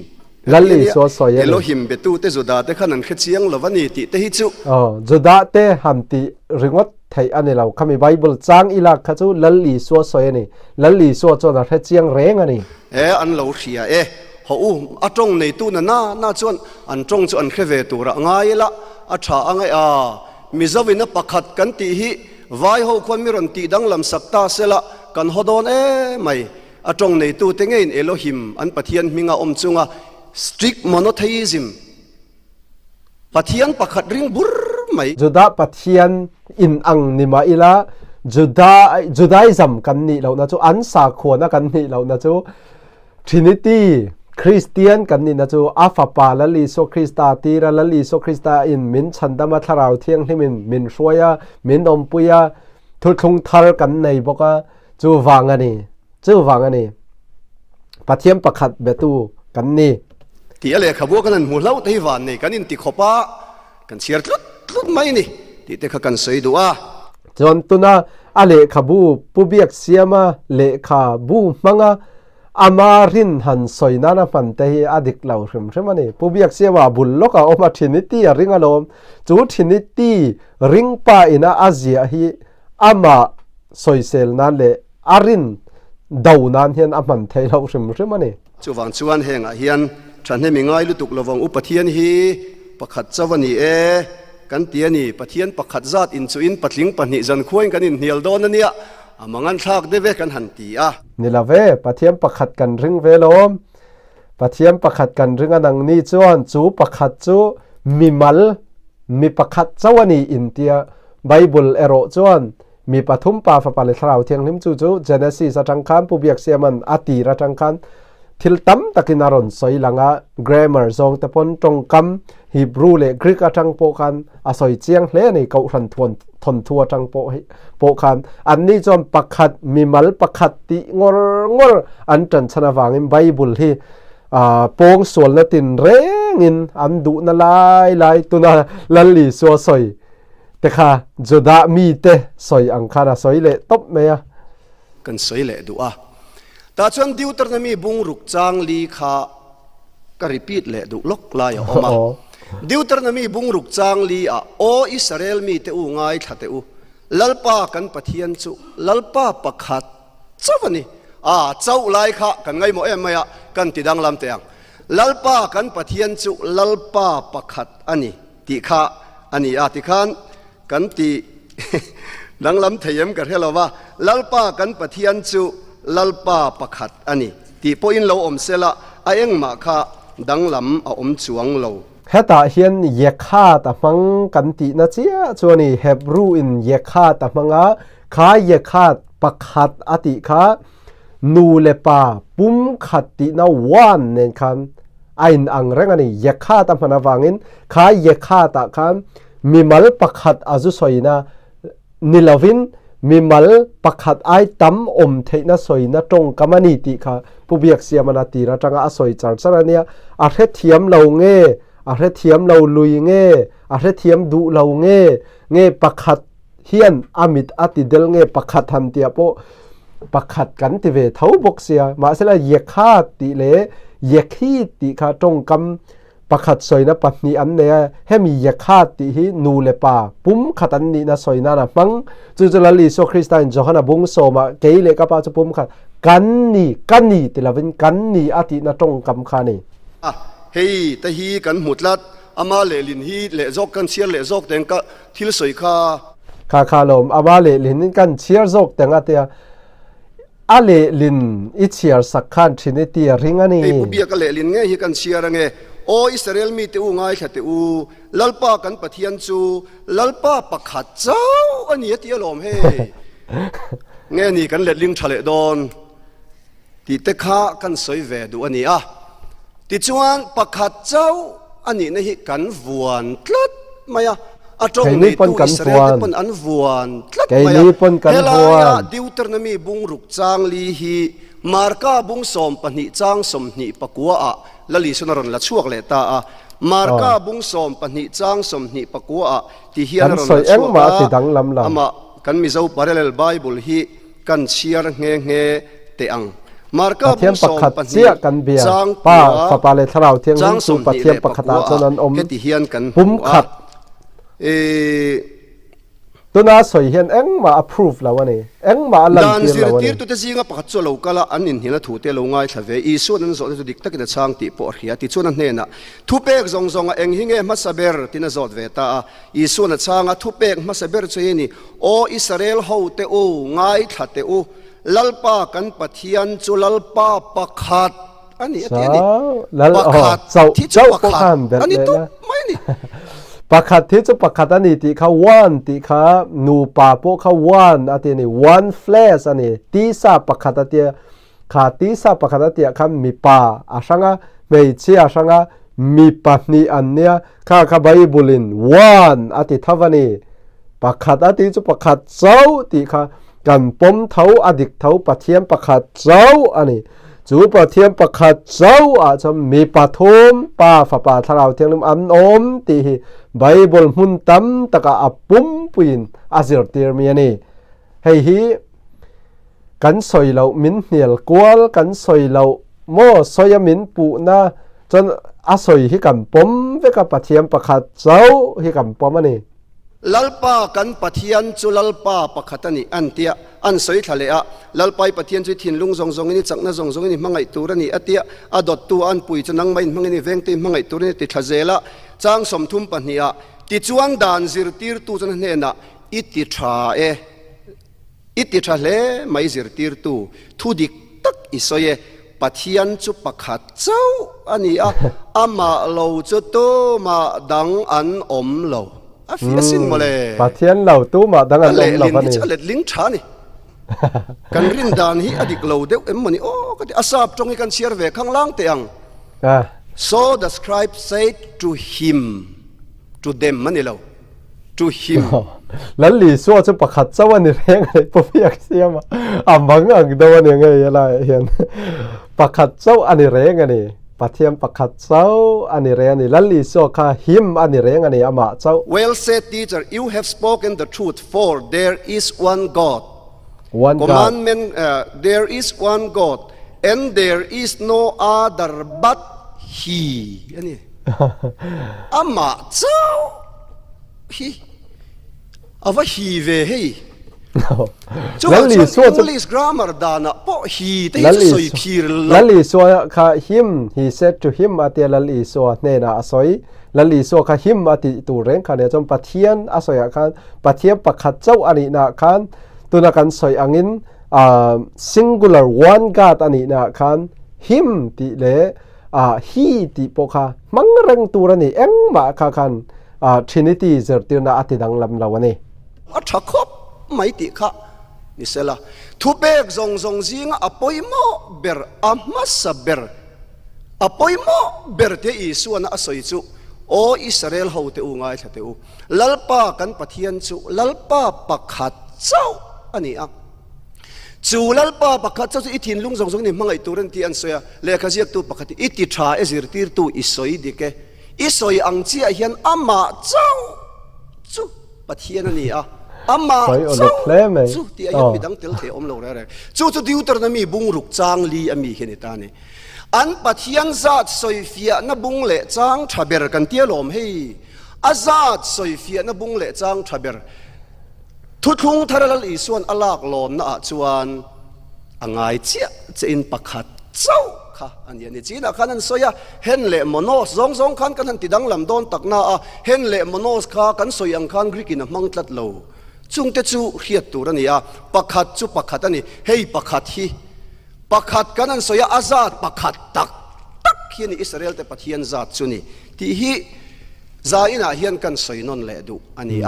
[SPEAKER 1] ลัลลีโซสอย
[SPEAKER 2] เอโลหิมเบตูเตจุดาเตขันเขเชียงละวันนี้ติเตฮิจุ
[SPEAKER 1] จุดาเตหันติริงวัดไทยอันนี้เราคำมีไบเบิลจางอิลักขจูลัลลีโซสอยนี่ลัลลีโซจนเขเชียงเร่งอันนี้
[SPEAKER 2] อันเหล่าเขียเขาจงในตู้น่าชวนอันจงชวนแค่เวตูระง่ายละชาง่ายมิจวินปักขัดกันตีหิวายเขาควรมีรันตีดังลำสักตาเสละกันฮดอนไม่จงในตู้เตงเงินเอโลหิมอันปะเทียนมิงาจุงstrict monotheism ปะเทียนปักขัดริงบุรไม่
[SPEAKER 1] จุดาปะเทียนอินอังนิมาอิละจุดาอิซัมกันนี่เรานะจูอันสาขวนะกันนี่เรานะจู Trinityคริสเตียนกันนี่นะจูอาฟาปาลัลลีโซคริสตาตีระลัลลีโซคริสตาอินมินฉันดามาทาราวเทียงที่มินช่วยมินอมปุยทุกทาร์กันในบอกว่าจูวางอันนี้ปะเทียมประคัดเบตูกันนี่
[SPEAKER 2] ที่อะไรขบวนกันนั้นมูเล่าที่วันนี่กันนี่ติขบะกันเชียร์ลุดไม่นี่ ti te kha kan sei du a
[SPEAKER 1] chon tuna ale khabu pubiak siama le kha bu manga amarin han soinana pante hi adik lau hrim hrimani pubiak siama bulloka oma trinity ringalom chu trinity ringpa ina azia hi ama soisel nan le arin daunan hian aman thei lau hrim hrimani
[SPEAKER 2] chuwang chuan henga hian than he mingai lutuk lowang upathian hi pakhat chawani e kan tiani pathian pakhat zat in chu in patling pahni zan khuain kan in hnial don ania amangan thak deve kan han ti a
[SPEAKER 1] nilave pathiam pakhat kan ring velom pathiam pakhat kan ring anang ni chuan chu pakhat chu mimal mi pakhat chawani intia bible ero chuan mi pathum pa fa pale thrau thiang lim chu chu genesis atang khan pubiak siaman ati ratang khan thil tam takinaron soilanga grammar zong tapon tongkam hebrew le greek atang po khan asoi chiang hle nei kau ran thon thua tang po khan anni chom pakhat mimal pakhat ti ngor an tan chana wangin bible hi pong sol na tin rengin an du na lai tuna lalli so soi te kha joda mi te soi angkhara soi le top meya
[SPEAKER 2] kan soi le du a ta chuan Deuteronomy bung ruk chang li kha ka repeat le du lok lai oma Deuteronomy bung ruk chang li a o Israel mi te u ngai thate u lalpa kan pathian chu lalpa pakhat chawani chau lai kha kan ngai mo em maya kan tidang lam teang lalpa kan pathian chu lalpa pakhat ani ti kha ani a ti khan kan ti dang lam theyem ka helawa lalpa kan pathian chu lalpa pakhat ani ti po in lo om sela a engma kha danglam a om chuang lo
[SPEAKER 1] heta hian yekha ta mang kan ti na chia chuani hebrew in yekha ta manga kha yekha pakhat ati kha nu le pa pum khat ti na wan nen khan ain ang rengani yekha ta mana wangin kha yekha ta khan mimal pakhat azu soina nilavin mimal pakhat ai tam om theina soina tong kamani ti kha pubiak siamana ti ra tanga asoi charcharania a he thiam lo nge a he thiam lo lui nge a he thiam du lo nge pakhat hian amit ati del nge pakhat han tia po pakhat kan ti ve thau bok sia ma sela yekha ti le yekhi ti kha tong kam pakhat soina patni an ne hemi yekha ti hi nu le pa pum khatan ni na soina na mang chu lali so christian johana bung so ma keile ka pa chu pum khat kan ni ti lavin kan ni ati na tong kam khani
[SPEAKER 2] hei ta hi kan mutlat ama le lin hi le zok kan sial le zok teng ka thil soi kha
[SPEAKER 1] lom ama le lin kan chiar zok teng atia ale lin ichiar sakhan trinity ringani
[SPEAKER 2] ei bia ka le lin nge hi kan chiar nge o Israel mi te u ngai thate u lalpa kan pathian chu lalpa pakhat chau ani ati alom he nge ni kan let ling thale don ti te kha kan soi ve du ani a ti chuan pakhat chau ani na hi kan vuan tlat maya atong ni tu Israel pon an vuan tlat maya helaya Deuteronomy bung ruk chang li hi marka bung som pani chang som ni pakua a lali sunaron la chuak le ta a marka bung som pani chang som ni pakua a ti hian ron la chuak ama kan mi zo parallel bible hi kan chiar nge te ang marka bung som pani chang
[SPEAKER 1] pa fa pa le thrau thiang su pathiam pakhata chonan om
[SPEAKER 2] ti hian kan
[SPEAKER 1] pum khat tuna soi hian engma approve lawani engma lan tir lawani
[SPEAKER 2] tir tu te zinga pakhat chu lo kala an in hina thu te lo ngai thave isu nan zo tu dik takina chang ti po hria ti chuan hne na thu pek zong eng hinge ma saber tina zot ve ta isu na changa thu pek ma saber cheni o Israel ho te o ngai thate o lalpa kan pathian chu lalpa pakhat ani ati
[SPEAKER 1] pakhat chau pakhan
[SPEAKER 2] ani tu mai ni
[SPEAKER 1] pakhat thi chu pakhat ani ti kha one ti kha nu pa po kha one ati ni one flesh ani ti sa pakhat ati kha ti sa pakhat ati kha mi pa asanga mei chi asanga mi patni anya kha bible in one ati thavani pakhat ati chu pakhat chau ti kha kan pom thau adik thau pathiam pakhat chau ani chu pathiam pakhat chau a cham mi pathum pa fa pa tharau thiang lim an om ti hi bible mun tam taka apum puin azir tir mi ani hei hi kan soi lo min hnial kwal kan soi lo mo soyamin pu na chon a soi hi kan pom ve ka pathiam pakhat chau hi kan pom ani
[SPEAKER 2] lalpa kan pathian chu lalpa pakhatani antia an soi thale a lalpai pathian chu thin lung zong zong ni chakna zong zong ni mangai turani atia adot tu an pui chanang main mangani vengte mangai turani ti thazela chang somthum pahnia ti chuang dan zir tir tu chan hne na iti tha iti tha le mai zir tir tu thu dik tak isoye pathian chu pakhat chau ani a ama lo chu to ma dang an om lo afiasin mole
[SPEAKER 1] pathian lo tu ma dang an om lo pani
[SPEAKER 2] let ling tha ni kan rin dan hi adik lo deu emmani o kati asap tong kan share ve khang lang te ang so the scribe said to him to them manilo to him
[SPEAKER 1] lan li so chu pakhat chawan ni reng ai popiak siama amang ang dawan ni ngai ala hian pakhat chau ani reng ani pathiam pakhat chau ani re ani lan li so kha him ani reng ani ama chau
[SPEAKER 2] well said teacher you have spoken the truth for there is one god
[SPEAKER 1] one
[SPEAKER 2] commandment there is one god and there is no other but he ani ama chau hi ava hi ve hei lan li so English grammar dana po hi te soi phir
[SPEAKER 1] lan li so kha him he said to him atia lan li so ne na asoi lan li so kha him ati tu reng kha ne chom pathian asoya khan pathiam pakhat chau ani na khan tuna kan soi angin singular one god ani na khan him ti le he ti pokha mangrang turani engma kha khan trinity zertirna atidang lam lawani
[SPEAKER 2] athakop mai ti kha nisela thupek zong zong zinga apoimo ber amasa ber apoimo ber te isuana asoi chu o Israel ho te u ngai thate u lalpa kan pathian chu lalpa pakhat chau ani a chu lalpa pakhat chau i thin lung zong zong ni mangai turan ti an soya lekha ziak tu pakhati iti tha ezir tir tu isoi dike isoi ang chi a hian ama chau chu pathian ani a ama chu ti a bidang tel the om lo re chu diutar na mi bung ruk chang li ami heni ta ni an pathian zat soi fia na bung le chang thaber kan tia lom hei azat soi fia na bung le chang thaber thu thung tharalal isuan alak lom na chuan angai chia chein pakhat chau kha ani ani china khanan soya hen le monos zong zong khan kan tidang lam don takna a hen le monos kha kan soyang khan greek in mang tlat lo chung te chu hiat turania pakhat chu pakhat ani hei pakhat hi pakhat kanan soya azat pakhat tak hian Israel te pathian zat chuni ti hi zaina hian kan soinon le du ani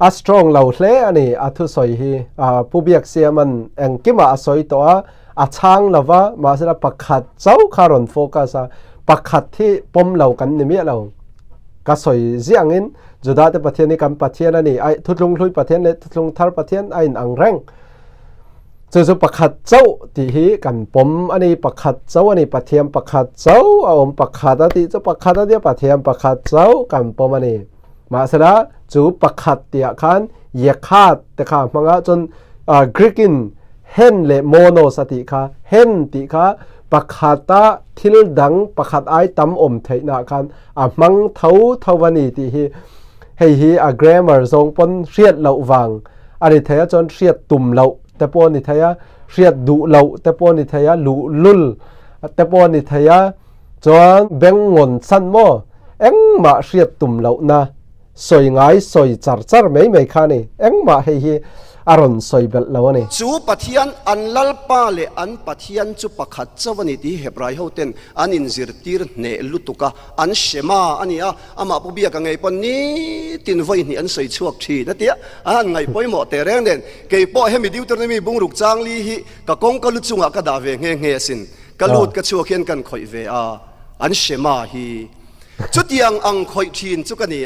[SPEAKER 1] a strong lo hle ani athu soi hi pubiak siaman engkima asoi to a chang lova ma sera pakhat chau kharon focus a pakhat thi pom lo kan ni mi lo ka soi ziangin juda te pathian ni kam pathian ani ai thutlung hlui pathian le thutlung thar pathian ain angreng chu pakhat chau ti hi kan pom ani pakhat chau ani pathiam pakhat chau om pakhat ati chu pakhat ati pathiam pakhat chau kan pom ani ma sera chu pakhat tia khan ye khat te kha manga chon greekin hen le mono sati kha hen ti kha pakhata thil dang pakhat ai tam om theina khan mang thau thawani ti hi hei hi a grammar zong pon riat lo wang ani thaya chon riat tum lo te pon ni thaya riat du lo te pon ni thaya lu lul te pon ni thaya chon beng ngon san mo engma riat tum lo na soi ngai soi char mai khani engma hei hi aron soi bel lawani
[SPEAKER 2] chu pathian an lalpa le an pathian chu pakhat chawani ti hebrai hoten an inzir tir ne lutuka an shema ania ama pobia ka ngai pon ni tin voi ni an soi chuak thi na tia an ngai poimo te reng den ke po hemi diuter ni mi bungruk chang li hi ka kong ka lu chunga ka da ve nge sin ka lut ka chuak hian kan khoi ve an shema hi chutiang ang khoi thin chu kani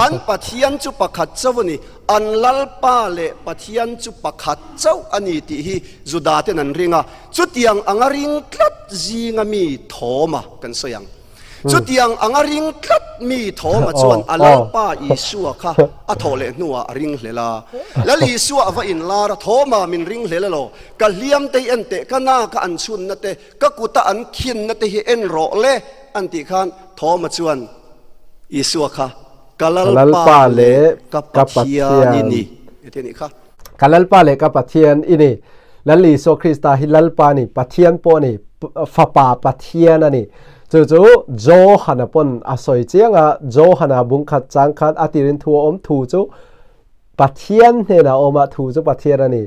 [SPEAKER 2] an pathian chu pakhat chawani an lalpa le pathian chu pakhat chau ani ti hi juda te nan ringa chutiang angaring tlat zinga mi thoma kan soyang จุดยังอังริงทัดมีโถมาจวนอัลป้าอีสัวค่ะอัทโเลนัวริงเลลาแล้วอีสัวว่าอินลาโถมามินริงเลลโลกัลเลียมเตอันเตกันนากัอันชุนนัตเตกักุตาอันขินนัตเตเอ็นโรเลอันติขันโถมาจวนอีสัวค่ะกัลป้าเลกับปัทยานี่เทนี่ค่ะ
[SPEAKER 1] กัลป้าเลกับปัทยานอินี่แล้วลีโซคริสตาฮิลลปานี่ปัทยานปอนี่ฟาปาปัทยานี่จู่ๆโจฮันปนอาศัยเจียงโจฮันบุงขัดจังขัดอาติรินทัวอมถูจู่ปัทยานเฮนาอมถูจู่ปัทยานนี่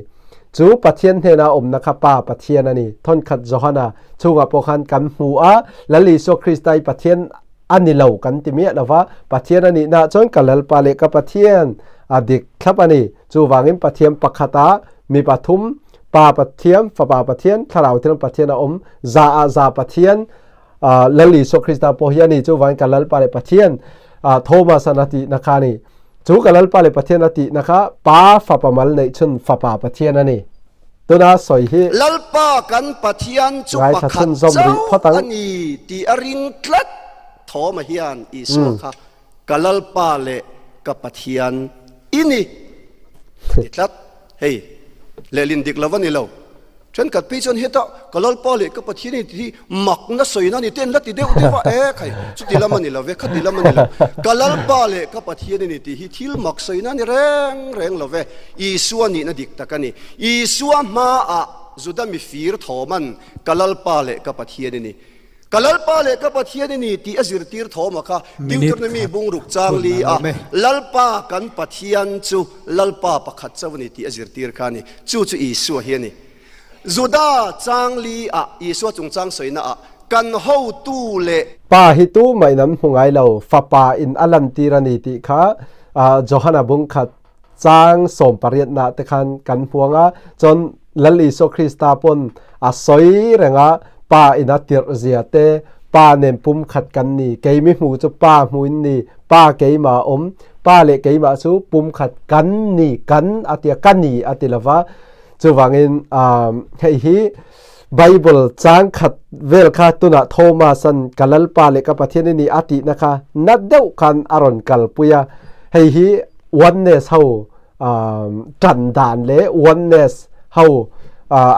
[SPEAKER 1] จู่ปัทยานเฮนาอมนักป้าปัทยานนี่ทนขัดโจฮันจู่กับพวกขันกันหัวแล้วลีโซคริสตาปัทยานอันนี้เหล่ากันที่มีนะว่าปัทยานนี่น่าจนกัลปาเลกับปัทยานอดีตครับอันนี้จู่วางินปัทยานปักขตามีปฐุมปาปัทยานฟาปาปัทยานทาราวเทนปัทยานอมซาปัทยานลลีโซคริสตาโพยานีจูวันกัลลปาเลปะเทียนโทมัสนาตินะคะนี่จูกัลลปาเลปะเทียนนาตินะคะปาฟาปามัลในชุนฟาปาปะเทียนนั่นนี่ตัวน่าสวยฮี
[SPEAKER 2] ลลปากันปะเทียนจูปะขัดเจ้าอันนี้ที่อริงคลัดโทมาเฮียนอีสุค่ะกัลลปาเลกับปะเทียนอินี่ติดลัดเฮ้ยเลลินดิกลาวันนี่เราฉันกัดพี่จนเฮตะกลลปาเลกับปะเทียนนี่ที่หมักน่ะสวยนะนี่เต้นลัดที่เดียวว่าใครสุดที่ละมันนี่เราเวคัดที่ละมันนี่เรากลลปาเลกับปะเทียนนี่ที่ที่หมักสวยนะนี่แรงเราเวอีสัวนี่นะดิกตะกันนี่อีสัวมาจุดมีฟีร์ทอมันกลลปาเลกับปะเทียนนี่กลลปาเลกับปะเทียนนี่ที่อจิรตีร์ทอมาค่ะดิวตรนมีบุงรุกจางลีลลปากันปะเทียนจูลลปาปะขัดเจ้านี่ที่อจิรตีร์กันนี่จูอีสัวเฮียนี่จุดาจางลีอีสัวจงจางสวยนะกันหูตู้เล่
[SPEAKER 1] ป้าฮิตูไม่นำหงายเราฟ้าป่าอินอลันตีรานิติค่ะโจฮันบุงขัดจางสมปริยนาแต่คันกันพวงจนลลีโซคริสตาปนสวยแรงป้าอินติรเซียเตป้าเนมปุ่มขัดกันนี่เกยมิหูจะป้าหูนี่ป้าเกยมาป้าเล็กเกยมาสู้ปุ่มขัดกันนี่กันอาทิกันนี่อาทิละวะจูวังอินให้ฮีไบเบิลจางขัดเวลคาตุนะโทมาสันกัลลปาเลกับประเทศนี้อาทินะคะนัดเดียวกันอารอนกัลปุยาให้ฮีวันเนสเฮาจันดานเลวันเนสเฮา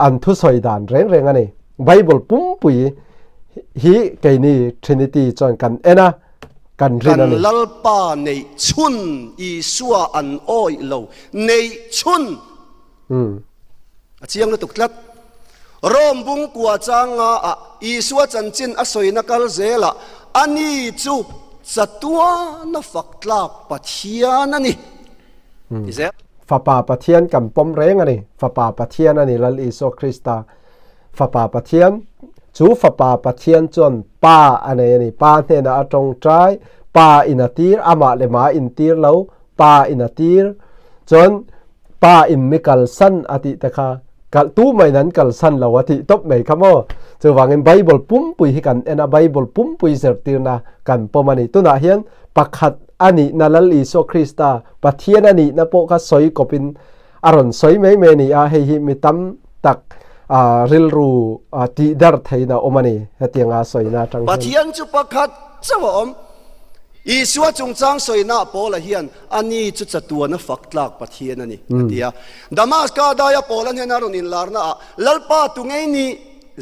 [SPEAKER 1] อันทุสอยดานแรงอันนี้ไบเบิลปุ่มปุยฮีเกนี่ทรินิตี้จอนกันนะกันเรนัน
[SPEAKER 2] ลลปาในชุนอีสัวอันโอยโลในชุนเชียงนตุกลัดรอมบุงกัวจางอีสัวจันจินอสวยนักลเซละอันนี้จูจัตัวนักฝักลาปะเทียนนี่ดิเซ
[SPEAKER 1] ฟ้าป่าปะเทียนกับปมแรงอันนี้ฟ้าป่าปะเทียนอันนี้ลลีโซคริสตาฟ้าป่าปะเทียนจูฟ้าป่าปะเทียนจนป้าอันนี้ป้าเนี่ยนะตรงใจป้าอินาตีร์อามาเลมาอินตีร์แล้วป้าอินาตีร์จนป้าอินมิกัลสันอติตะค่ะกัลตู้ไม่นั้นกัลสันเราอติตบไม่ครับว่าจะวางเงินไบเบิลปุ่มปุยให้กันไบเบิลปุ่มปุยเสตีร์นะกันประมาณนี้ตัวน่ะเห็นปักขัดอันนี้นั่นลลีโซคริสตาปะเทียนอันนี้นะพวกเขาสวยกบินอารอนสวยไม่นี่ให้ฮิมิตั้มตักริลรูตีดาร์ไทยนะอมานี่ให้เตียงสวยนะจัง
[SPEAKER 2] ปะเทียนจุปักขัดเจ้าอมอีสัวจงจางสวยนะโปละเฮียนอันนี้จุดตัวนะฝักลากปะเทียนนี่เดียดามาสกาดายาโปลันเฮนารุนินลาร์นะลลปาตุงไงนี่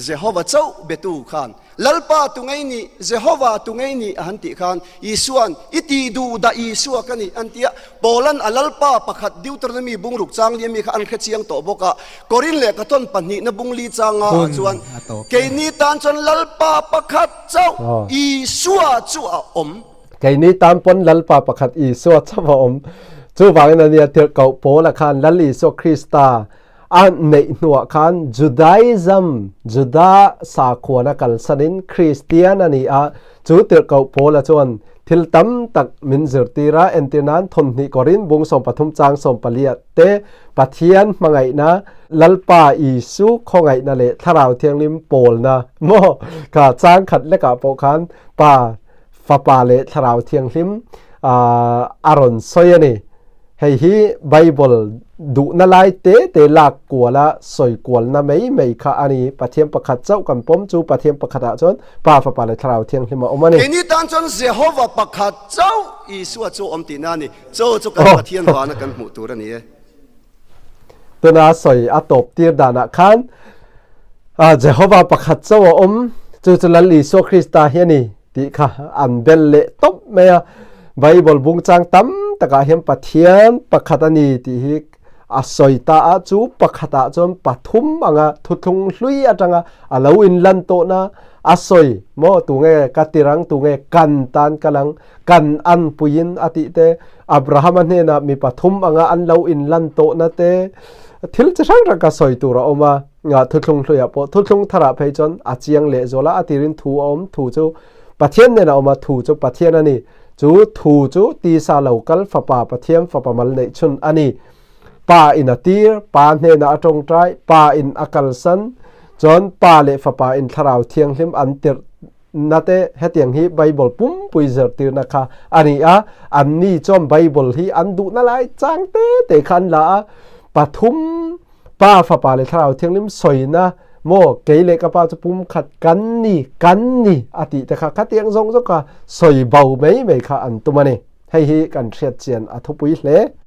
[SPEAKER 2] เจโฮวาเจ้าเบตูขานลลปาตุงไงนี่เจโฮวาตุงไงนี่อันติขานอีสัวอิติดูดาอีสัวกันนี่อันติโปลันลลปาปะขัดดิวตรนมีบุงรุกจางเลียมีขันเขเชียงโตบกะกอรินเล็กต้นปันนี่นะบุงลีจางจวนเกนี่ตานจนลลปาปะขัดเจ้าอีสัวจัวอม
[SPEAKER 1] ไกนี้ตามปนลลปาประคัดอีสวดชวอมจูวางนันเนียเถือเก่าโพละคันลลีโซคริสตาอันในหนัวคันจูดาอิซัมจูดาสาขวนักลสนินคริสเตียนนี่จูเถือเก่าโพละจวนทิลตัมตักมินซิร์ตีระเอนตินันทนนิกอรินบุงสมปฐุมจางสมปเลียเตปะเทียนมังไงนะลลปาอีสุขงไงนั่นแหละถ้าเราเทียงลิมโปลนะโมกะจางขัดและกะโปคันปาฟ้าป่าเลทราวเทียงลิมอารอนซอยนี่ ให้ฮีไบเบิลดุนาลายเตลากกัวละสอยกวลนะไม่ค่ะอันนี้ปะเทียมประคัดเจ้ากันปมจูปะเทียมประคัดจนป้าฝาปาเลยทราวเทียงที่มาอมานี่
[SPEAKER 2] ทีนี้ตอนจนเสียฮวาประคัดเจ้าอีสัวจูอมตีนานี่เจ้าจุกันปะเทียนวานะกันหมู่ตัวนี้
[SPEAKER 1] ตัวน่าสอยอาตบตีดานะคันเจโฮวาประคัดเจ้าจูจุลันลีโซคริสตาเฮียนี่ที่ค่ะอันเบลเลตบเมียไบเบิลบุงจังตั้มตะกะเห็นปะเทียนประคัดนี่ที่อาสอยตาจูประคัดจนปะทุมอ่ะทุทุงลุยจังอ่ะแล้วอินลันโตนะอาสอยโมตุงเอกัติรังตุงเอกันตันกำลังกันอันปุยินอติเตอับราฮัมเนี่ยนะมีปะทุมอ่ะอันแล้วอินลันโตนะเตทิลจะช่างรักสอยตัวเราออกมาทุทุงลุยปะทุทุงทราไปจนอาเจียงเลโจละอติรินทูทูจูปะเทียนเนี่ยนะออกมาทูจูปะเทียนนี่จูทูจูตีซาเหลากัลฝาปาปะเทียมฝาปามัลในชุนอันนี้ป้าอินตีร์ป้าเนี่ยนะตรงใจป้าอินอักลสันจนป้าเลฝาปาอินทราวเทียงลิมอันติร์นัดเฮตียงฮีไบเบิลปุ่มปุยเจอร์ตีร์นะคะอันนี้อันนี้จอมไบเบิลฮีอันดูนั่นไรจังเตขันละปะทุมป้าฝาปาเลทราวเทียงลิมสวยนะโมเกยเลกป้าจะปุ่มขัดกันนี่อติแต่ค่ะขัดเตียงทรงก็สวยเบาไม่ค่ะอันตัวมันนี่ให้ฮีกันเชียดเจียนอัทุปุยเล